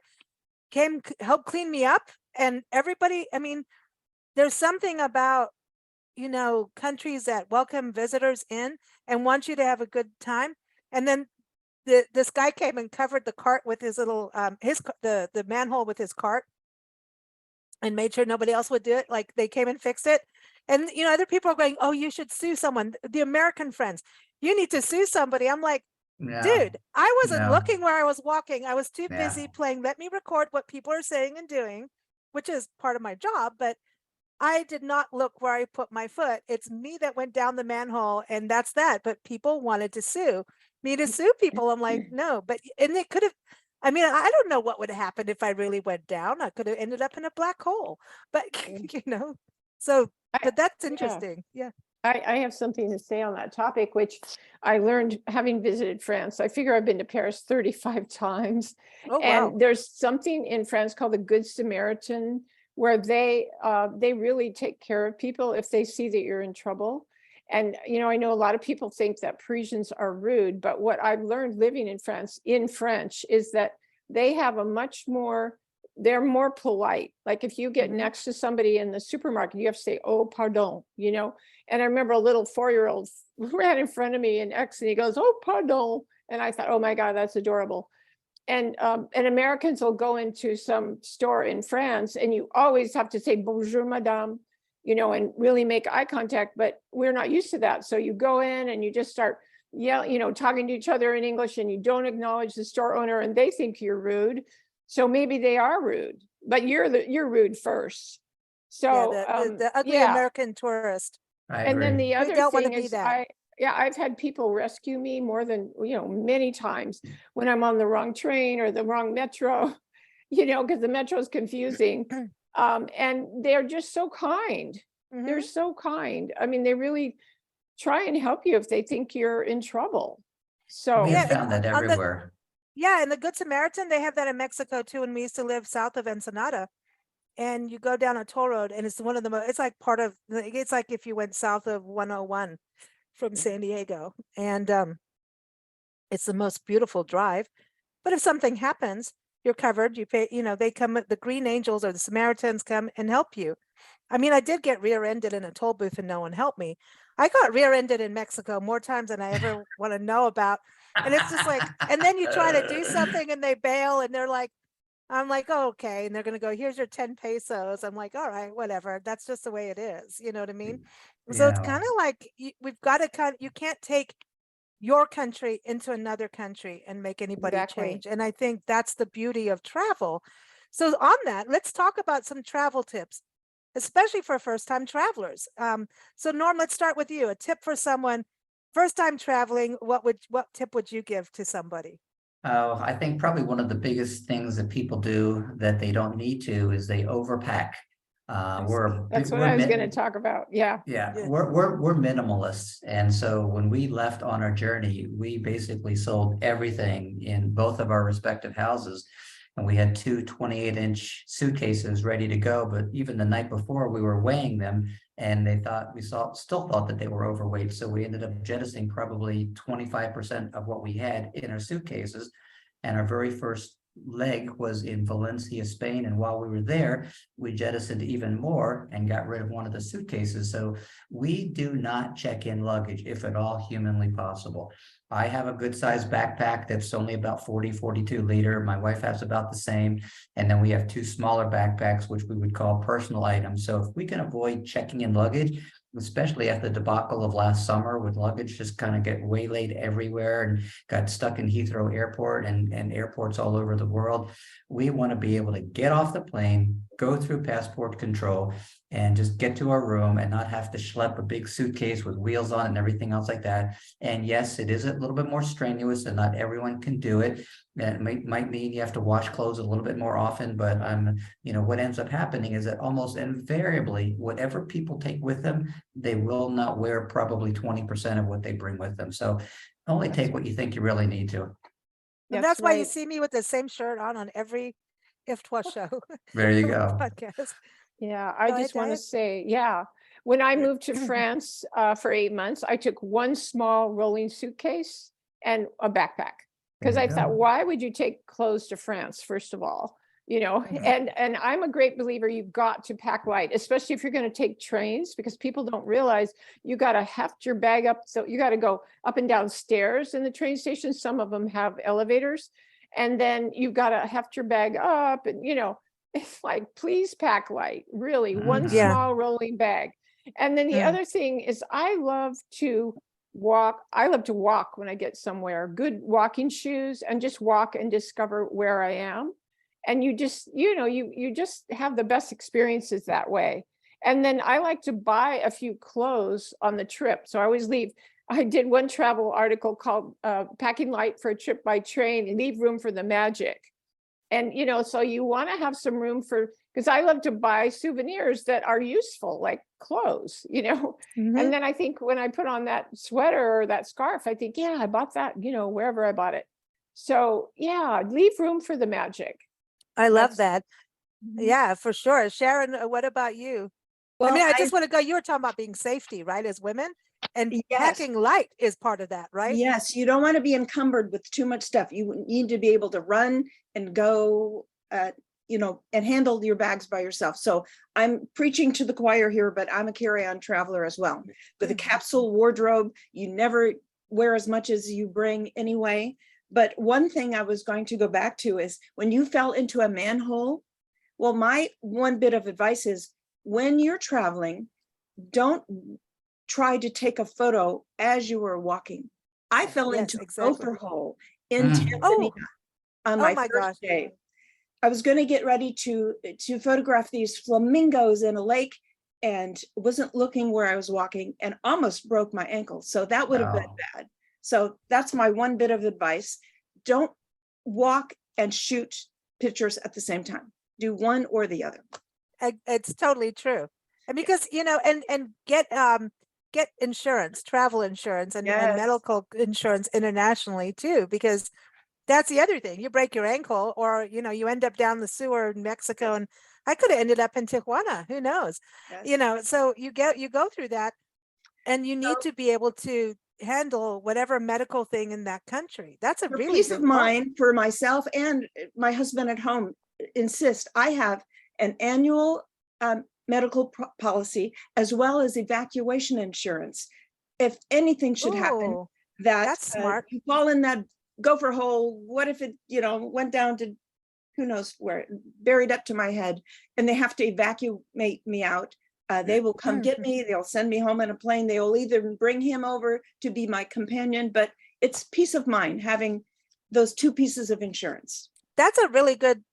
came helped clean me up, and everybody, I mean, there's something about, you know, countries that welcome visitors in and want you to have a good time. And then this guy came and covered the cart with his little the manhole with his cart and made sure nobody else would do it. Like they came and fixed it. And you know, other people are going, oh, you should sue someone. The American friends, you need to sue somebody. I'm like, Yeah, dude, I wasn't no. looking where I was walking. I was too Yeah. busy playing, let me record what people are saying and doing, which is part of my job. But I did not look where I put my foot. It's me that went down the manhole, and that's that. But people wanted to sue me to sue people. I'm like, no, but and it could have. I mean, I don't know what would have happened if I really went down. I could have ended up in a black hole. But you know, so but that's interesting. Yeah. I have something to say on that topic, which I learned having visited France. I figure I've been to Paris 35 times. Oh, and wow. there's something in France called the Good Samaritan, where they really take care of people if they see that you're in trouble. And, you know, I know a lot of people think that Parisians are rude, but what I've learned living in France in French is that they have a much more, they're more polite. Like if you get next to somebody in the supermarket, you have to say, oh, pardon, you know. And I remember a little 4-year-old ran in front of me and he goes, oh, pardon. And I thought, oh my God, that's adorable. And Americans will go into some store in France and you always have to say, bonjour, madame, you know, and really make eye contact, but we're not used to that. So you go in and you just start yelling, you know, talking to each other in English, and you don't acknowledge the store owner and they think you're rude. So maybe they are rude, but you're rude first. So yeah, the ugly yeah. American tourist. I And then agree. the other don't wanna thing be is that. I've had people rescue me more than, you know, many times when I'm on the wrong train or the wrong metro, you know, because the metro is confusing. And they're just so kind. They're so kind. I mean, they really try and help you if they think you're in trouble. So We Yeah, have found that on the- everywhere. Yeah, and the Good Samaritan, they have that in Mexico too. And we used to live south of Ensenada. And you go down a toll road, and it's one of the most, it's like part of, it's like if you went south of 101 from San Diego. And it's the most beautiful drive. But if something happens, you're covered, you pay, you know, they come, the Green Angels or the Samaritans come and help you. I mean, I did get rear-ended in a toll booth and no one helped me. I got rear-ended in Mexico more times than I ever want to know about. And it's just like, and then you try to do something and they bail and they're like, I'm like, oh, okay. And they're going to go, here's your 10 pesos. I'm like, all right, whatever. That's just the way it is. You know what I mean? So it's Yeah. kind of like, we've got to you can't take your country into another country and make anybody Exactly. change. And I think that's the beauty of travel. So on that, let's talk about some travel tips, especially for first-time travelers. So Norm, let's start with you. A tip for someone first-time traveling, what tip would you give to somebody? Oh, I think probably one of the biggest things that people do that they don't need to is they overpack. That's what I was going to talk about. Yeah. Yeah, we're minimalists. And so when we left on our journey, we basically sold everything in both of our respective houses. And we had two 28-inch suitcases ready to go. But even the night before, we were weighing them and still thought that they were overweight. So we ended up jettisoning probably 25% of what we had in our suitcases. And our very first leg was in Valencia, Spain. And while we were there, we jettisoned even more and got rid of one of the suitcases. So we do not check in luggage, if at all humanly possible. I have a good sized backpack that's only about 42 liter. My wife has about the same. And then we have two smaller backpacks, which we would call personal items. So if we can avoid checking in luggage, especially after the debacle of last summer with luggage just kind of get waylaid everywhere and got stuck in Heathrow Airport and airports all over the world. We want to be able to get off the plane, go through passport control, and just get to our room and not have to schlep a big suitcase with wheels on it and everything else like that. And yes, it is a little bit more strenuous and not everyone can do it. That might mean you have to wash clothes a little bit more often, but what ends up happening is that almost invariably, whatever people take with them, they will not wear probably 20% of what they bring with them. So only take what you think you really need to. And that's why you see me with the same shirt on every IFWTWA show. There you go. Podcast. Yeah, I just want to say, when I moved to France for 8 months, I took one small rolling suitcase and a backpack. Because I thought, why would you take clothes to France, first of all? And I'm a great believer, you've got to pack light, especially if you're going to take trains, because people don't realize you got to heft your bag up. So you got to go up and down stairs in the train station. Some of them have elevators. And then you've got to heft your bag up. And, it's like, please pack light, really, one small rolling bag. And then the other thing is I love to walk when I get somewhere, good walking shoes, and just walk and discover where I am. And you just, you just have the best experiences that way. And then I like to buy a few clothes on the trip. So I always leave. I did one travel article called Packing Light for a Trip by Train and Leave Room for the Magic. And, so you want to have some room because I love to buy souvenirs that are useful, like clothes, And then I think when I put on that sweater or that scarf, I think, I bought that, wherever I bought it. So leave room for the magic. I love that. Yeah, for sure. Sharon, what about you? Well, I just want to go, you were talking about being safety, right? As women, and packing light is part of that, right? Yes. You don't want to be encumbered with too much stuff. You need to be able to run and go, and handle your bags by yourself. So I'm preaching to the choir here, but I'm a carry-on traveler as well. With a capsule wardrobe, you never wear as much as you bring anyway. But one thing I was going to go back to is when you fell into a manhole, well, my one bit of advice is when you're traveling, don't try to take a photo as you were walking. I fell into a gopher hole in Tanzania on my first day. I was going to get ready to photograph these flamingos in a lake and wasn't looking where I was walking and almost broke my ankle. So that would have been bad. So that's my one bit of advice. Don't walk and shoot pictures at the same time. Do one or the other. It's totally true. And because, and get insurance, travel insurance and medical insurance internationally too, because that's the other thing. You break your ankle or, you end up down the sewer in Mexico, and I could have ended up in Tijuana. Who knows? So you go through that, and you need to be able to handle whatever medical thing in that country. That's a really peace of mind for myself and my husband at home. Insist I have an annual medical policy as well as evacuation insurance. If anything should happen, that's smart. You fall in that gopher hole. What if it, went down to who knows where, buried up to my head, and they have to evacuate me out? They will come get me. They'll send me home in a plane. They will either bring him over to be my companion, but it's peace of mind having those two pieces of insurance. That's a really good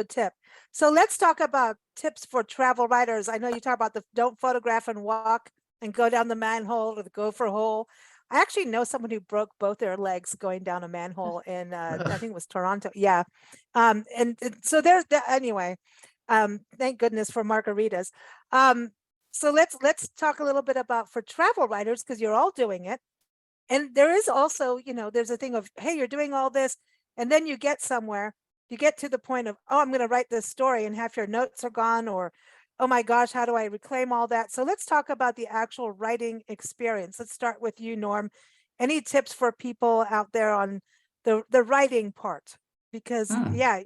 tip. So let's talk about tips for travel writers. I know you talk about don't photograph and walk and go down the manhole or the gopher hole. I actually know someone who broke both their legs going down a manhole in, I think it was Toronto. Yeah. And so there's that anyway. Thank goodness for margaritas. So let's talk a little bit about for travel writers, because you're all doing it. And there is also, there's a thing of, hey, you're doing all this, and then you get somewhere, you get to the point of, oh, I'm going to write this story, and half your notes are gone, or, oh my gosh, how do I reclaim all that? So let's talk about the actual writing experience. Let's start with you, Norm. Any tips for people out there on the writing part? Because yeah,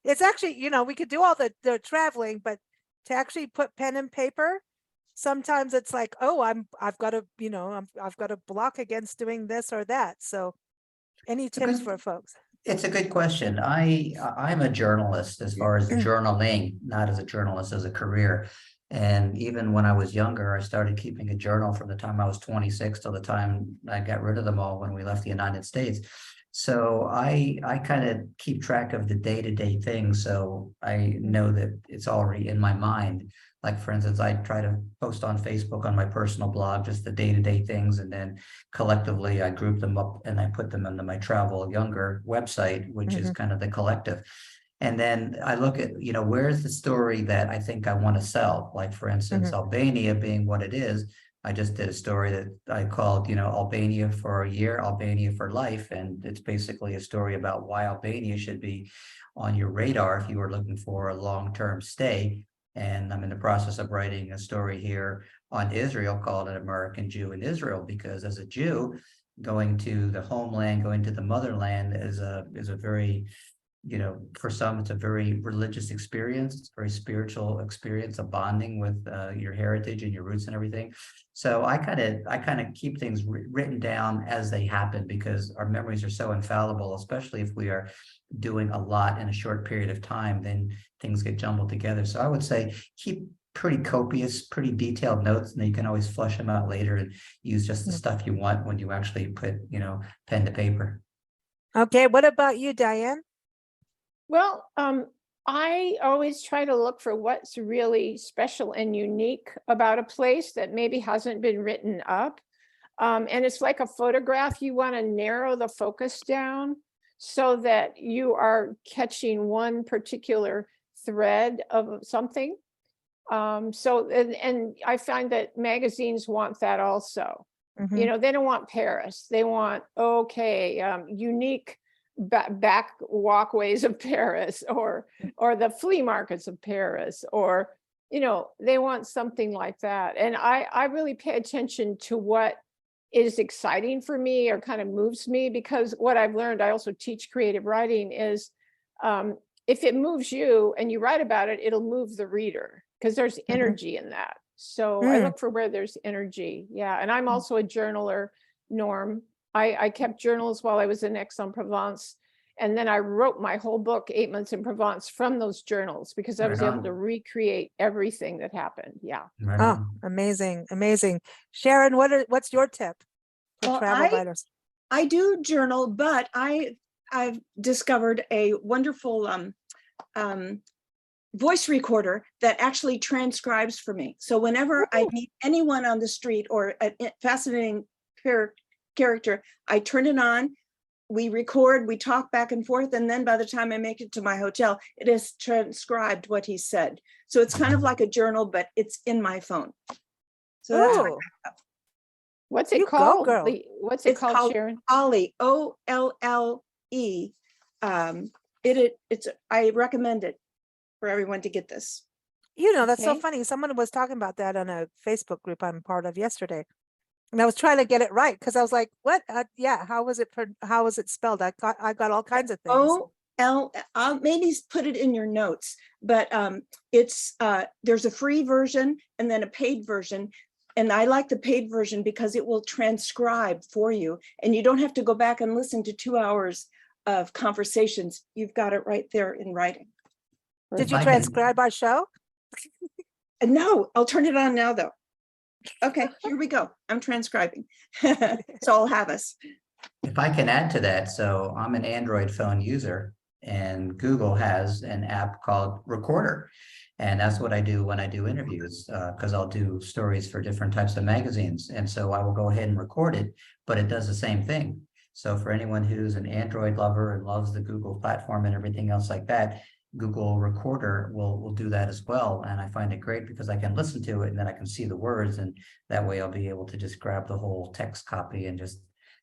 it's actually, we could do all the traveling, but to actually put pen and paper, sometimes it's like, oh, I've got a block against doing this or that. So any tips for folks? It's a good question. I'm a journalist as far as the journaling, not as a journalist as a career. And even when I was younger, I started keeping a journal from the time I was 26 till the time I got rid of them all when we left the United States. So I kind of keep track of the day-to-day things. So I know that it's already in my mind. Like, for instance, I try to post on Facebook on my personal blog, just the day-to-day things. And then collectively, I group them up and I put them into my Travel Younger website, which is kind of the collective. And then I look at, where's the story that I think I want to sell? Like, for instance, Albania being what it is. I just did a story that I called, Albania for a year, Albania for life. And it's basically a story about why Albania should be on your radar if you were looking for a long-term stay. And I'm in the process of writing a story here on Israel called An American Jew in Israel, because as a Jew, going to the homeland, going to the motherland is a very, for some, it's a very religious experience. It's a very spiritual experience, a bonding with your heritage and your roots and everything. So I kind of keep things written down as they happen, because our memories are so infallible, especially if we are doing a lot in a short period of time, then things get jumbled together. So I would say keep pretty copious, pretty detailed notes, and then you can always flush them out later and use just the stuff you want when you actually put, pen to paper. Okay. What about you, Diane? Well, I always try to look for what's really special and unique about a place that maybe hasn't been written up. And it's like a photograph. You want to narrow the focus down so that you are catching one particular thread of something. And I find that magazines want that also. They don't want Paris. They want, unique back walkways of Paris, or the flea markets of Paris, or they want something like that. And I really pay attention to what is exciting for me or kind of moves me, because what I've learned, I also teach creative writing, is if it moves you and you write about it, it'll move the reader, because there's energy in that. So I look for where there's energy. Yeah. And I'm also a journaler, Norm. I kept journals while I was in Aix-en-Provence. And then I wrote my whole book, 8 Months in Provence, from those journals, because I was able to recreate everything that happened. Yeah. Oh, amazing. Amazing. Sharon, what's your tip for travel writers? I do journal, but I've discovered a wonderful voice recorder that actually transcribes for me. So whenever I meet anyone on the street or a fascinating character, I turn it on, we record, we talk back and forth, and then by the time I make it to my hotel, it has transcribed what he said. So it's kind of like a journal, but it's in my phone. So that's my backup. What's it called? What's it called, Sharon? Olle, OLLE. I recommend it for everyone to get this. That's so funny. Someone was talking about that on a Facebook group I'm part of yesterday. And I was trying to get it right, because I was like, what? How was it spelled? I got all kinds of things. I'll maybe put it in your notes, but it's there's a free version and then a paid version. And I like the paid version because it will transcribe for you, and you don't have to go back and listen to 2 hours of conversations. You've got it right there in writing. Did you transcribe our show? No, I'll turn it on now though. Okay, here we go. I'm transcribing. So I'll have us. If I can add to that, so I'm an Android phone user, and Google has an app called Recorder. And that's what I do when I do interviews, because I'll do stories for different types of magazines. And so I will go ahead and record it, but it does the same thing. So for anyone who's an Android lover and loves the Google platform and everything else like that, Google Recorder will do that as well. And I find it great because I can listen to it and then I can see the words, and that way I'll be able to just grab the whole text copy and just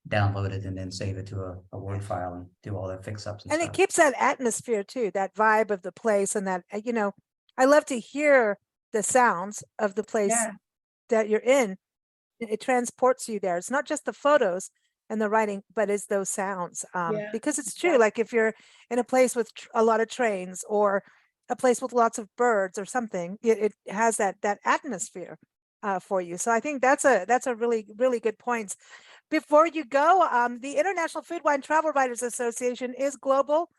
download it and then save it to a Word file and do all the fix-ups and And stuff. it keeps that atmosphere too, that vibe of the place, and that, I love to hear the sounds of the place Yeah. that you're in. It transports you there. It's not just the photos and the writing, but it's those sounds. Yeah, Because it's true, yeah. like if you're in a place with a lot of trains or a place with lots of birds or something, it has that atmosphere for you. So I think that's a really, really good point. Before you go, the International Food, Wine, Travel Writers Association is global.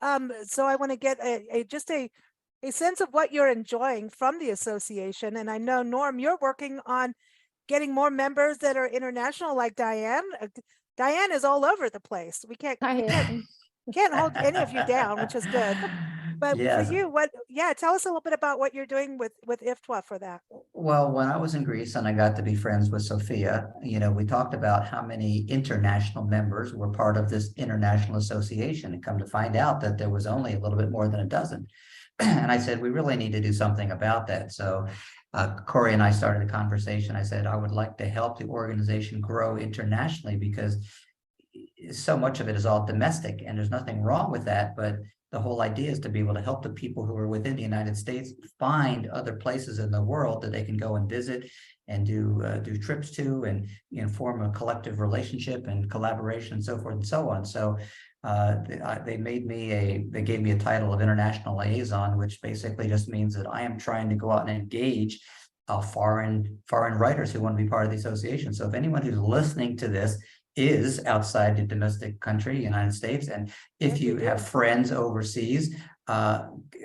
So I want to get a sense of what you're enjoying from the association. And I know, Norm, you're working on getting more members that are international, like Diane. Diane is all over the place. We can't hold any of you down, which is good. But for Yes. you, tell us a little bit about what you're doing with IFWTWA for that. Well, when I was in Greece and I got to be friends with Sophia, we talked about how many international members were part of this international association, and come to find out that there was only a little bit more than a dozen. And I said, we really need to do something about that. So Corey and I started a conversation. I said, I would like to help the organization grow internationally, because so much of it is all domestic, and there's nothing wrong with that. But the whole idea is to be able to help the people who are within the United States find other places in the world that they can go and visit and do trips to, and form a collective relationship and collaboration and so forth and so on. So they gave me a title of international liaison, which basically just means that I am trying to go out and engage foreign writers who want to be part of the association. So if anyone who's listening to this is outside the domestic country, United States, and if you have friends overseas,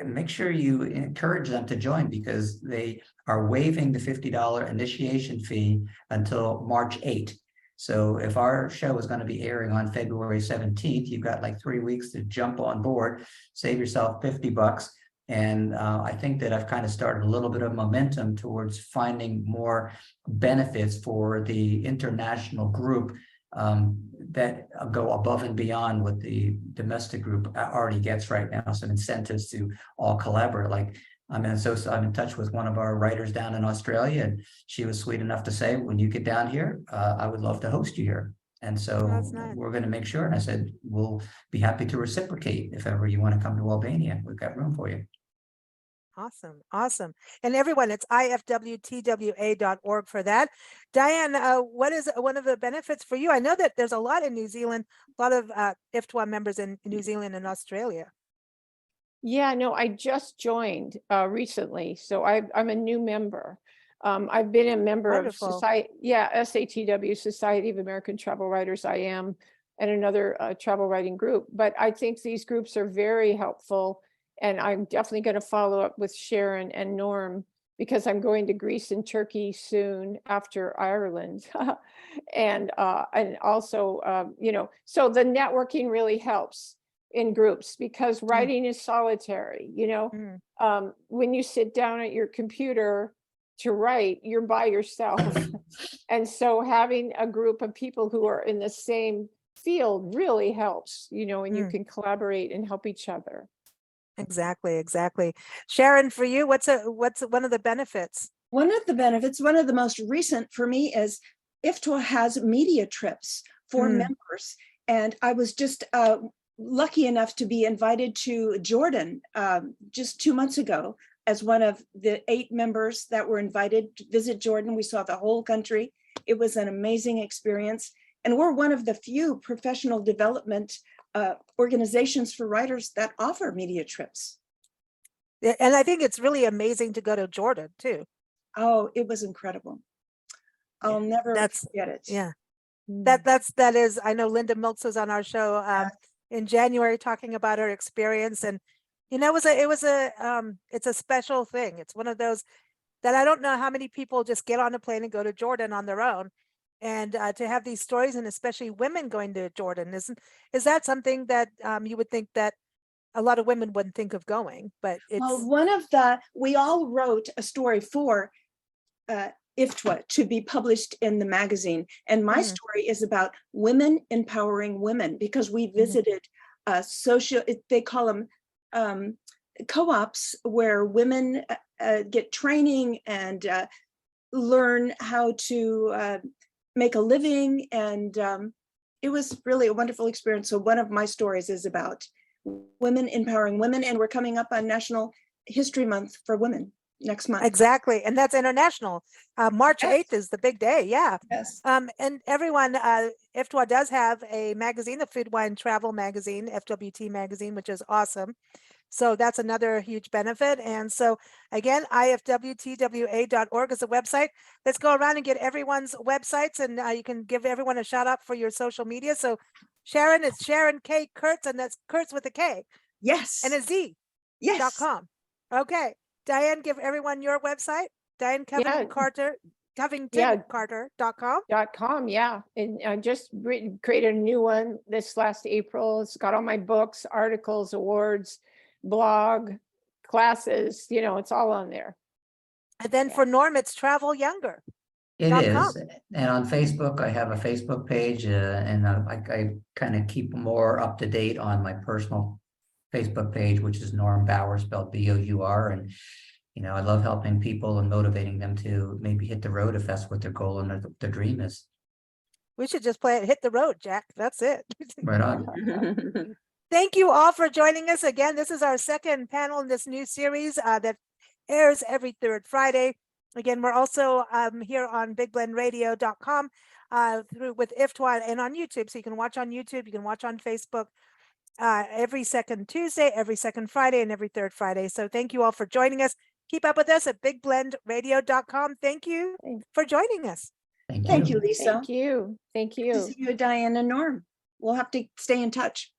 make sure you encourage them to join, because they are waiving the $50 initiation fee until March 8th. So if our show is going to be airing on February 17th, you've got like 3 weeks to jump on board, save yourself $50. And I think that I've kind of started a little bit of momentum towards finding more benefits for the international group that go above and beyond what the domestic group already gets right now. Some incentives to all collaborate. Like I'm in touch with one of our writers down in Australia, and she was sweet enough to say, when you get down here, I would love to host you here. And so nice. We're going to make sure. And I said, we'll be happy to reciprocate if ever you want to come to Albania. We've got room for you. Awesome. And everyone, it's IFWTWA.org for that. Diane, what is one of the benefits for you? I know that there's a lot in New Zealand, a lot of IFWTWA members in New Zealand and Australia. Yeah, no, I just joined recently, so I'm a new member. I've been a member Wonderful. of SATW, Society of American Travel Writers, I am, and another travel writing group. But I think these groups are very helpful. And I'm definitely going to follow up with Sharon and Norm, because I'm going to Greece and Turkey soon after Ireland. And also, so the networking really helps in groups, because writing is solitary. When you sit down at your computer to write, you're by yourself. And so having a group of people who are in the same field really helps, and you can collaborate and help each other. Exactly. Sharon, for you, what's one of the benefits? One of the most recent for me is IFWTWA has media trips for members. And I was just lucky enough to be invited to Jordan just 2 months ago as one of the 8 members that were invited to visit Jordan. We saw the whole country. It was an amazing experience. And we're one of the few professional development organizations for writers that offer media trips. And I think it's really amazing to go to Jordan too. Oh, it was incredible. I'll never forget it. Yeah. That is, I know Linda Milks was on our show in January talking about her experience, and it's a special thing. It's one of those that I don't know how many people just get on a plane and go to Jordan on their own. And to have these stories, and especially women going to Jordan, is that something that you would think that a lot of women wouldn't think of going? But it's we all wrote a story for IFWTWA to be published in the magazine, and my story is about women empowering women, because we visited they call them co-ops where women get training and learn how to make a living. And it was really a wonderful experience. So one of my stories is about women empowering women, and we're coming up on National History Month for Women next month. Exactly. And that's international. March Yes. 8th is the big day. Yeah. Yes. And everyone, IFWTWA does have a magazine, the Food, Wine, Travel magazine, FWT magazine, which is awesome. So that's another huge benefit. And so again, IFWTWA.org is a website. Let's go around and get everyone's websites, and you can give everyone a shout out for your social media. So Sharon is Sharon-K-Kurtz, and that's Kurtz with a K Yes. and a Z.com. Yes. Okay. Diane, give everyone your website. Diane Covington-Carter, Covington-Carter.com. .com, yeah. And I just created a new one this last April. It's got all my books, articles, awards, blog, classes, it's all on there. And then for Norm, it's Travel Younger. It .com. is. And on Facebook, I have a Facebook page, and I kind of keep more up to date on my personal Facebook page, which is Norm-Bour, spelled B-O-U-R. And, I love helping people and motivating them to maybe hit the road if that's what their goal and their dream is. We should just play it, hit the road, Jack. That's it. Right on. Thank you all for joining us again. This is our second panel in this new series that airs every third Friday. Again, we're also here on bigblendradio.com with IFWTWA and on YouTube. So you can watch on YouTube, you can watch on Facebook every second Tuesday, every second Friday, and every third Friday. So thank you all for joining us. Keep up with us at bigblendradio.com. Thank you for joining us. Thank you. Thank you, Lisa. Thank you. Thank Good to you. see you, Diane and Norm. We'll have to stay in touch.